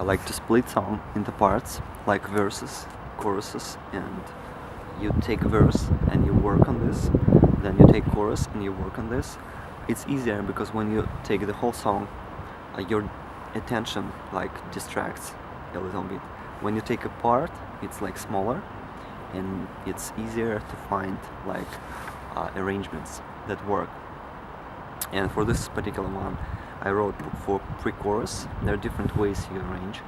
I like to split song into parts, like verses, choruses, and you take a verse and you work on this, then you take chorus and you work on this. It's easier because when you take the whole song, your attention like distracts a little bit. When you take a part, it's like smaller, and it's easier to find like arrangements that work. And for this particular one, I wrote for pre-chorus. There are different ways you arrange.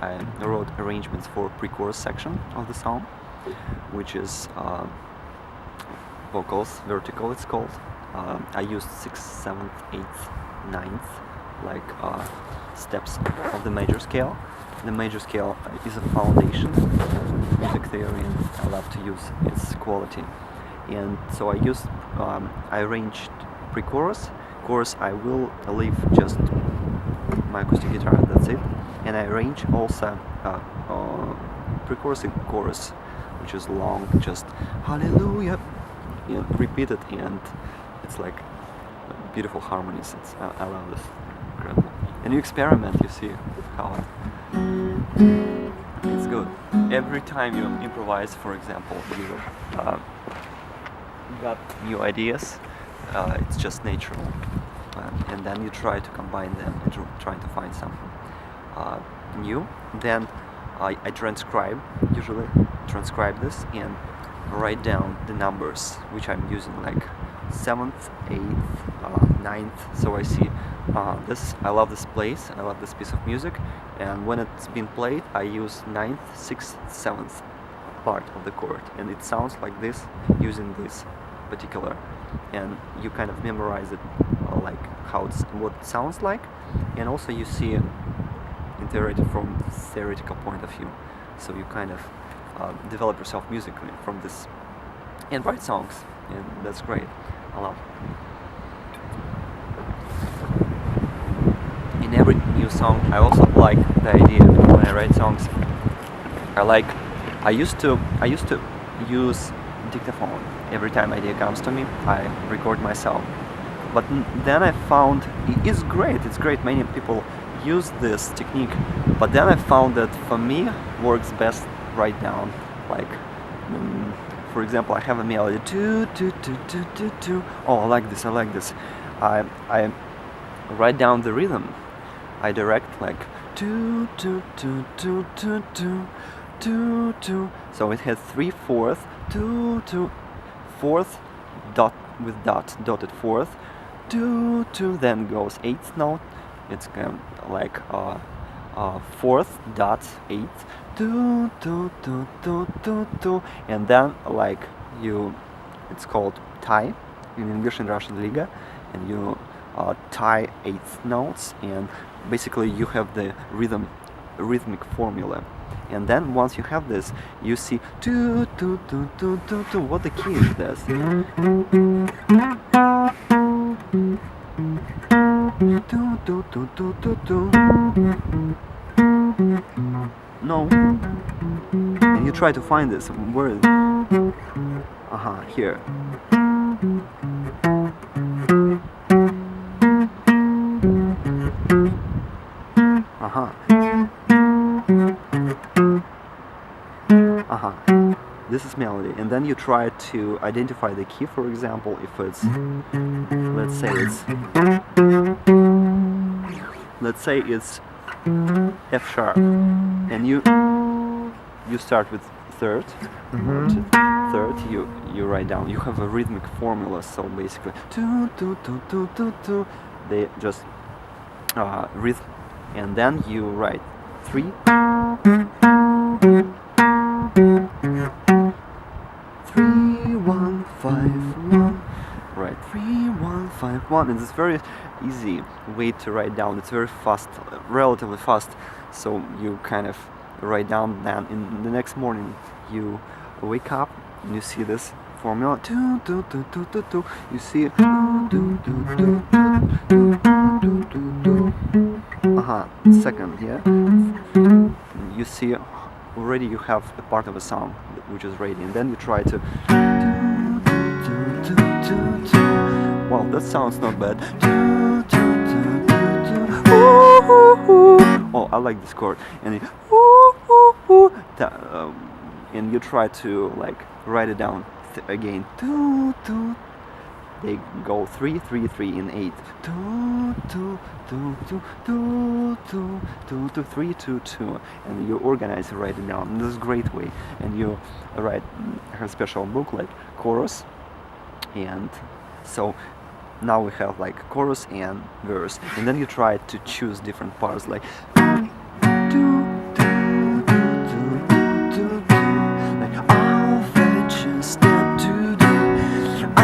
I wrote arrangements for pre-chorus section of the song, which is vocals, vertical it's called. I used 6th, 7th, 8th, 9th, like steps of the major scale. The major scale is a foundation in music theory, and I love to use its quality. And so I arranged pre-chorus. Chorus I will leave just my acoustic guitar, that's it. And I arrange also pre-chorus and chorus, which is long, just hallelujah, repeated, and it's like beautiful harmonies. I love this, incredible. And you experiment, you see how it's good. Every time you improvise, for example, you got new ideas. It's just natural, and then you try to combine them and try to find something new. Then I usually transcribe this and write down the numbers which I'm using, like 7th, 8th, 9th. So I see this. I love this place. I love this piece of music, and when it's been played, I use 9th, 6th, 7th part of the chord, and it sounds like this using this particular. And you kind of memorize it, like what it sounds like, and also you see it from theoretical point of view. So you kind of develop yourself musically from this, and write songs, and that's great. I love it. In every new song, I also like the idea when I write songs. I used to use dictaphone. Every time idea comes to me, I record myself. But then I found it's great. Many people use this technique. But then I found that for me works best write down. Like, for example, I have a melody. Oh, I like this. I write down the rhythm. I direct like 2 2 2 2 2 2 2 2. So it has 3/4, 2 2. Fourth dot with dotted fourth, 2 2, then goes 8th note. It's like fourth dot 8th, 2 2 2 2 2 2, and then like it's called tie in English and Russian liga, and you tie 8th notes, and basically you have the rhythmic formula. And then once you have this, you see 2 2 2 2 2 2. What the key is this? 2 2 2 2 2 2. No. And you try to find this. Where is it? Here. This is melody, and then you try to identify the key. For example, if it's, let's say it's F sharp, and you start with third, you write down. You have a rhythmic formula, so basically 2 2 2 2 2 2. They just rhythm, and then you write 3. 3 1 5 1. Right, 3 1 5 1, and it's very easy way to write down. It's very fast, relatively fast. So you kind of write down. Then in the next morning you wake up and you see this formula. 2 2 2 2 2 2. You see 2 2 2 2 2 2 2 2. Second, yeah. You see already you have a part of a song which is ready, and then you try to. Wow, that sounds not bad. oh, I like this chord, and you, ooh, ooh, ooh, and you try to like write it down again. Do, do. They go 3, 3, 3 in 8. 2, 2, 2, 2, 2, 2, 2, 2, 3, 2, 2, and you organize, write it down in this great way, and you write her special book like chorus, and so now we have like chorus and verse, and then you try to choose different parts like do, do, do, do, do, do, like I'll fetch a step today, I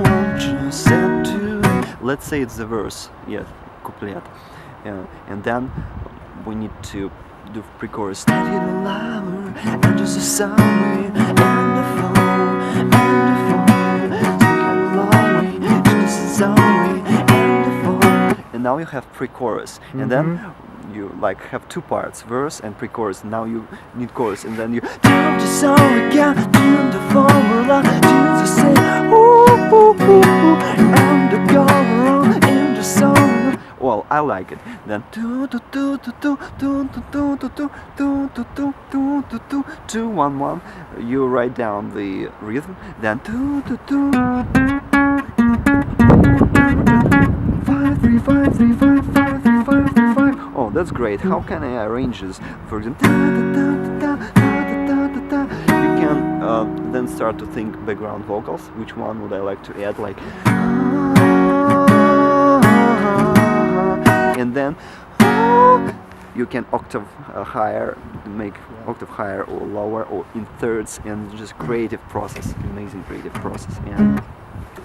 want you step today. Let's say it's the verse, yes, couplet, and then we need to do pre-chorus. Steady the lover, and just a sorry, and the phone, and the phone, just a sorry, and the phone. And now you have pre-chorus, and then you like have two parts, verse and pre-chorus. Now you need chorus, and then you just sorry again, turn the formula, just say ooh, ooh, ooh, ooh, and the go around in the song. Well, I like it. Then do do do do do do do do do do do do do do do 2 1 1. You write down the rhythm. Then do do do 5 3 5 3 5 5 3 5 3 5. Oh, that's great. How can I arrange this? For example, you can then start to think background vocals. Which one would I like to add? Like. And then you can octave higher, make octave higher or lower or in thirds, and just creative process, amazing creative process. And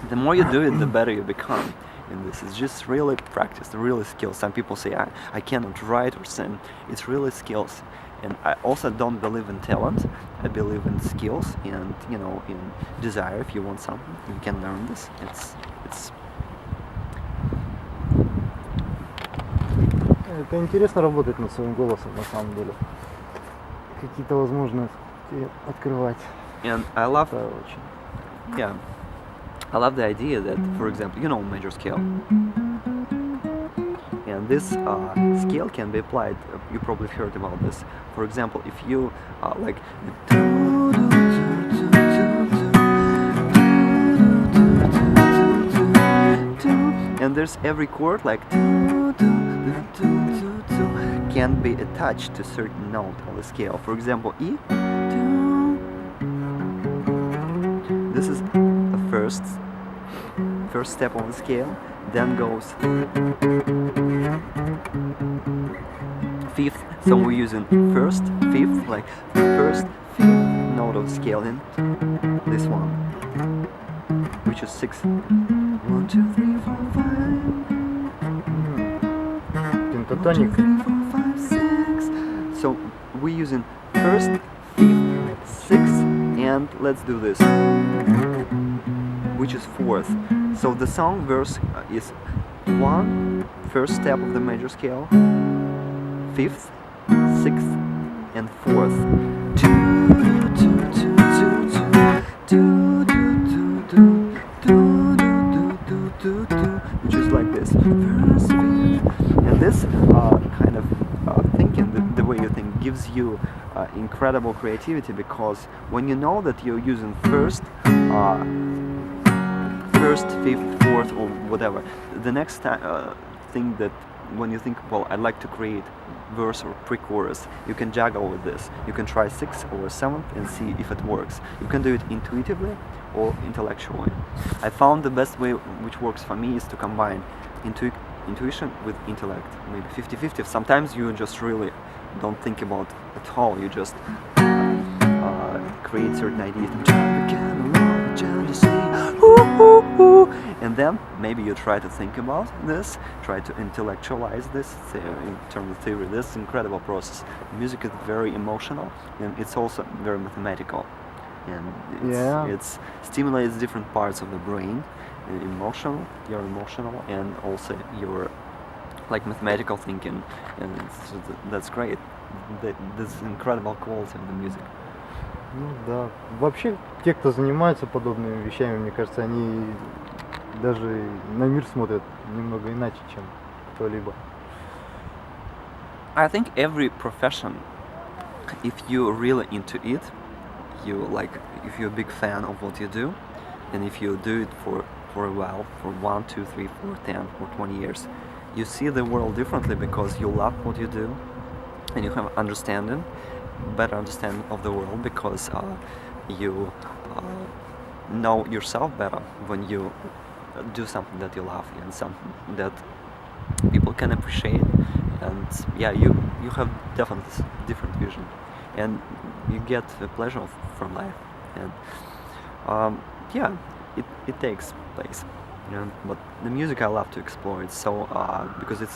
the more you do it, the better you become. And this is just really practice, really skills. Some people say I cannot write or sing. It's really skills. And I also don't believe in talent. I believe in skills and in desire. If you want something, you can learn this. It's Это интересно работать над своим голосом, на самом деле. Какие-то возможности открывать. And I love, очень. yeah, I love the idea that, for example, major scale. And this scale can be applied. You probably heard about this. For example, if you like. And there's every chord like can be attached to a certain note on the scale. For example, E. This is the first step on the scale. Then goes fifth. So we're using first, fifth, like first, fifth note of the scale in this one, which is 6. 1 2 3 4 5. Pentatonic. 1 2 3 4 5 6. So we're using first, fifth, sixth, and let's do this, which is fourth. So the song verse is 1, first step of the major scale, fifth, sixth, and fourth. 2 2 2 2 2 2, which is like this. First, fifth. And this kind of thinking, the way you think, gives you incredible creativity, because when you know that you're using first, fifth, fourth, or whatever, the next thing that when you think, well, I'd like to create verse or pre-chorus, you can juggle with this. You can try 6th or 7th and see if it works. You can do it intuitively or intellectually. I found the best way which works for me is to combine intuition with intellect, maybe 50-50. Sometimes you just really don't think about it at all. You just create certain ideas. And then maybe you try to think about this, try to intellectualize this in terms of theory. This is an incredible process. Music is very emotional, and it's also very mathematical. And it stimulates different parts of the brain, your emotional, and also your like mathematical thinking, and that's great. This incredible quality of the music. Ну да. Вообще, те, кто занимаются подобными вещами, мне кажется, они даже на мир смотрят немного иначе, чем кто-либо. I think every profession, if you're really into it, if you're a big fan of what you do, and if you do it for a while, for 1, 2, 3, 4, 10 or 20 years, you see the world differently because you love what you do, and you have better understanding of the world because you know yourself better when you do something that you love and something that people can appreciate, and yeah, you have definitely different vision, and you get the pleasure from life, and yeah, it takes place. But the music I love to explore it so because it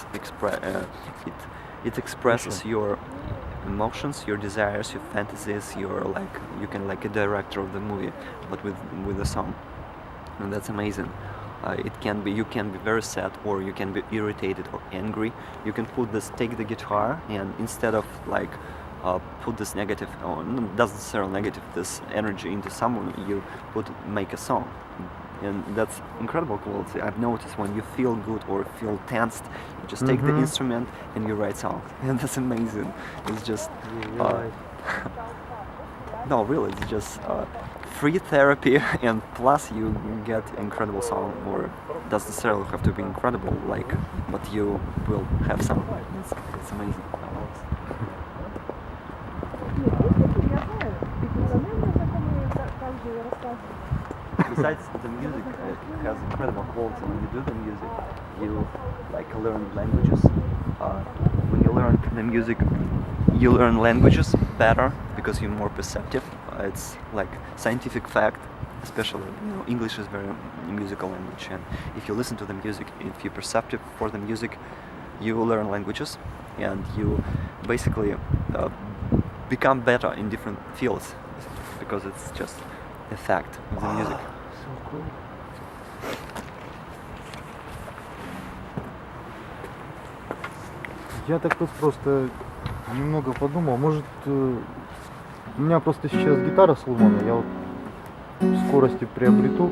expresses your emotions, your desires, your fantasies. You can like a director of the movie, but with a song, and that's amazing. You can be very sad, or you can be irritated or angry. You can take the guitar, and instead of put this negative, or not necessarily negative, this energy into someone, you make a song. And that's incredible quality. I've noticed when you feel good or feel tensed, you just take the instrument and you write songs, and that's amazing. It's just no, really, it's just free therapy, and plus you get incredible song, or doesn't necessarily have to be incredible, but you will have some. It's amazing. Besides the music, it has incredible quality. When you do the music, you learn languages. When you learn the music, you learn languages better because you're more perceptive. It's like scientific fact, especially English is very musical language, and if you listen to the music, if you're perceptive for the music, you will learn languages, and you basically become better in different fields because it's just a fact of the music. So cool. Я так тут просто немного подумал, может у меня просто сейчас гитара сломана, я вот в скорости приобрету.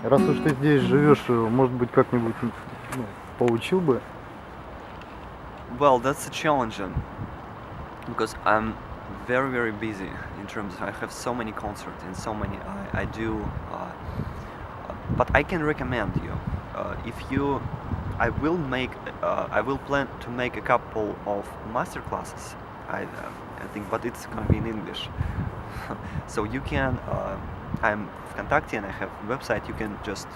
Раз уж ты здесь живешь, может быть как-нибудь поучил бы. Well, that's a challenge because I'm very, very busy in terms of I have so many concerts and so many I do, but I can recommend you I will plan to make a couple of master classes. I think, but it's gonna be in English. So you can. I'm Vkontakte and I have a website. You can just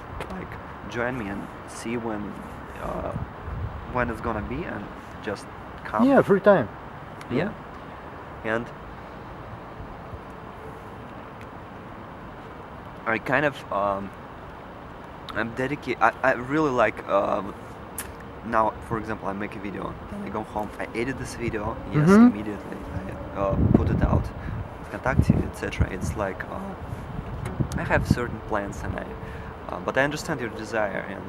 join me and see when it's gonna be, and just come. Yeah, free time. Yeah. And I kind of I'm dedicated. I really like now, for example, I make a video, then I go home, I edit this video, immediately I put it out, Vkontakte, etc. It's like I have certain plans, and but I understand your desire, and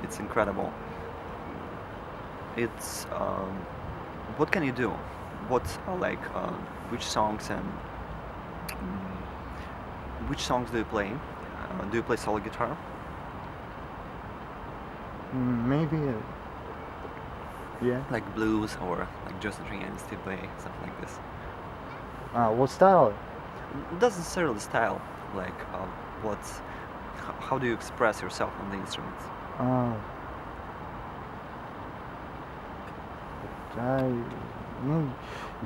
it's incredible. It's what can you do? What which songs and which songs do you play? Do you play solo guitar? Maybe. Yeah. Like blues or like Joseph and Steve Bay, something like this. What style? It doesn't necessarily style. How do you express yourself on the instruments?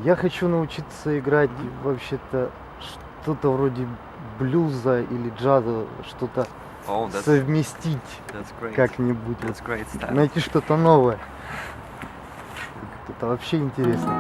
Я хочу научиться играть вообще-то что-то вроде блюза или джаза, что-то совместить как-нибудь. That's great style. Найти что-то новое. Это вообще интересно.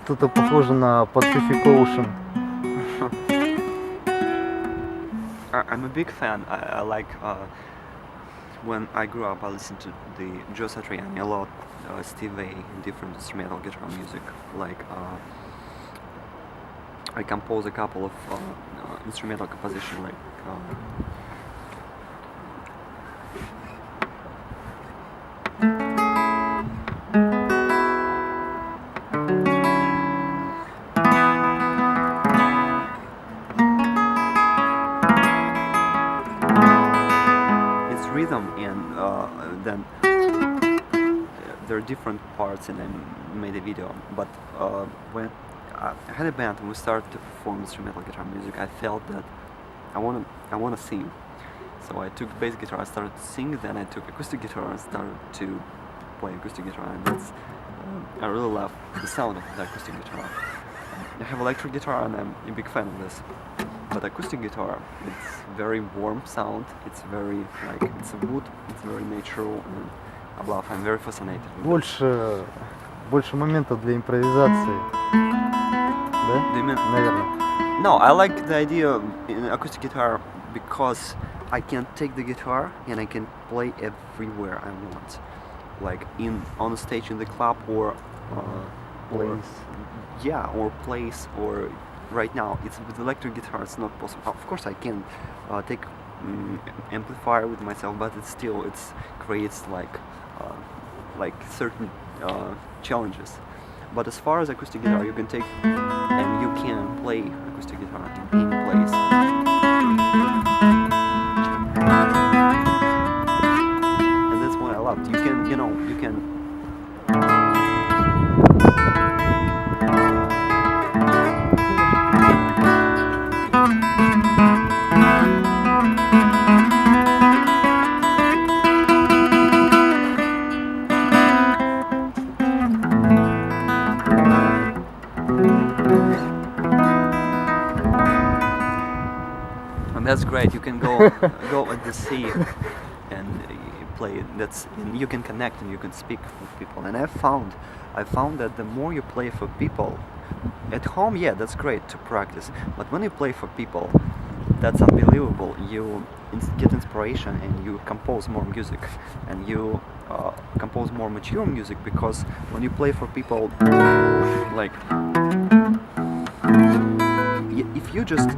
Что-то похоже на Pacific Ocean. I'm a big fan. I like when I grew up, I listened to the Joe Satriani a lot, Steve Vai, different instrumental guitar music. I compose a couple of instrumental composition are different parts, and I made a video. But when I had a band and we started to perform instrumental guitar music, I felt that I wanna sing. So I took bass guitar, I started to sing, then I took acoustic guitar and started to play acoustic guitar, and that's I really love the sound of the acoustic guitar. I have electric guitar and I'm a big fan of this, but acoustic guitar, it's very warm sound, it's very it's a wood, it's very natural, and I love, I'm very fascinated with it. Больше моментов для импровизации, да? Do you mean? Наверное. No, I like the idea in acoustic guitar because I can take the guitar and I can play everywhere I want, like on the stage in the club or place, or right now it's with electric guitar it's not possible. Of course I can take amplifier with myself, but it creates like certain challenges. But as far as acoustic guitar, you can take and you can play acoustic guitar in any place. And that's what I loved. You can. And that's great. You can go at the sea and play. And you can connect and you can speak with people. And I found that the more you play for people at home, yeah, that's great to practice. But when you play for people, that's unbelievable. You get inspiration and you compose more music, and you compose more mature music, because when you play for people, like if you just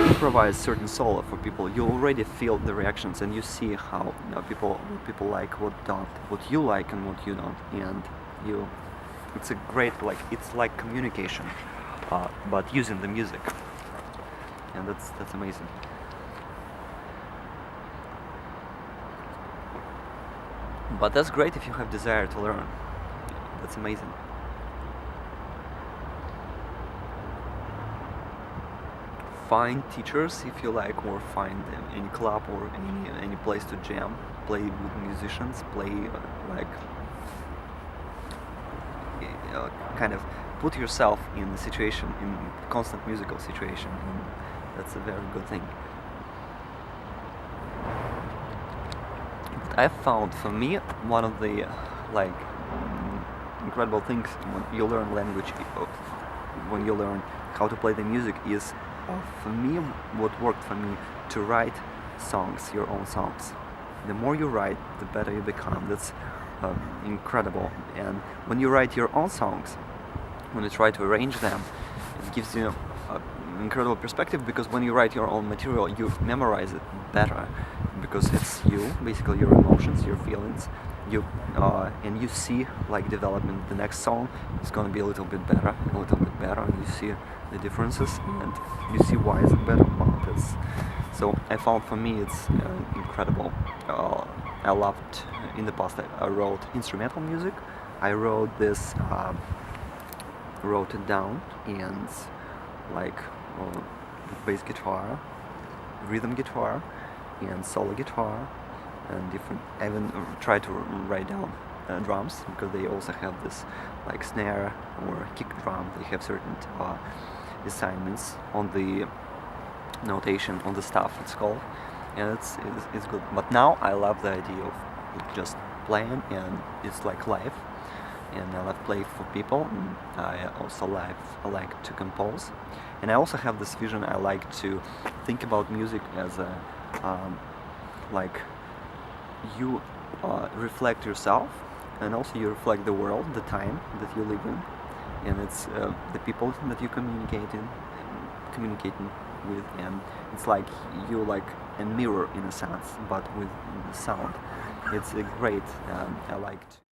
improvise certain solo for people, you already feel the reactions and you see how people like, what you like and what you don't, and it's a great, it's like communication, but using the music, and that's amazing. But that's great if you have desire to learn. That's amazing. Find teachers if you like, or find any club or any place to jam, play with musicians, play kind of put yourself in a situation, in constant musical situation, and that's a very good thing. But I found, for me, one of the incredible things when you learn language, when you learn how to play the music, is for me, what worked for me, to write songs, your own songs. The more you write, the better you become. That's incredible. And when you write your own songs, when you try to arrange them, it gives you an incredible perspective, because when you write your own material, you memorize it better, because it's you, basically your emotions, your feelings. And you see development. The next song is going to be a little bit better, and you see the differences, and you see why it's better. So I found, for me, it's incredible. I loved, in the past I wrote instrumental music. I wrote this, wrote it down, and bass guitar, rhythm guitar, and solo guitar, and different. I even try to write down drums, because they also have this snare or kick drum. They have certain assignments on the notation, on the stuff it's called, and it's good. But now I love the idea of just playing, and it's like live, and I love playing for people. And I also like to compose, and I also have this vision. I like to think about music as a you reflect yourself, and also you reflect the world, the time that you live in, and it's the people that you communicating with, and it's like you a mirror in a sense, but with sound. It's a great. I liked.